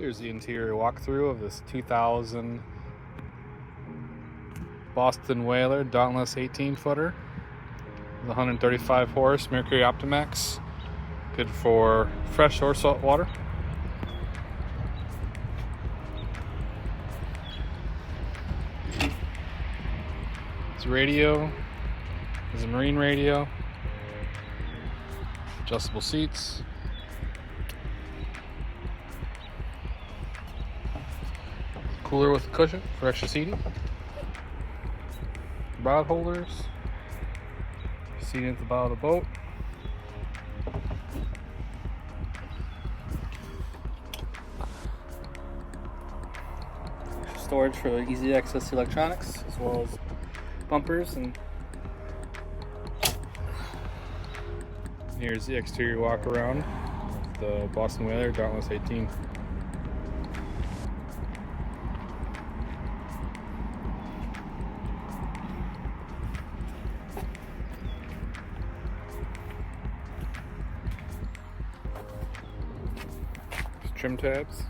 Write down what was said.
Here's the interior walkthrough of this 2000 Boston Whaler Dauntless 18-footer. The 135 horse Mercury Optimax. Good for fresh or salt water. It's radio. There's a marine radio. Adjustable seats. Cooler with a cushion for extra seating. Rod holders. Seating at the bottom of the boat. Storage for easy access to electronics, as well as bumpers. And here's the exterior walk around of the Boston Whaler Dauntless 18. Trim tabs.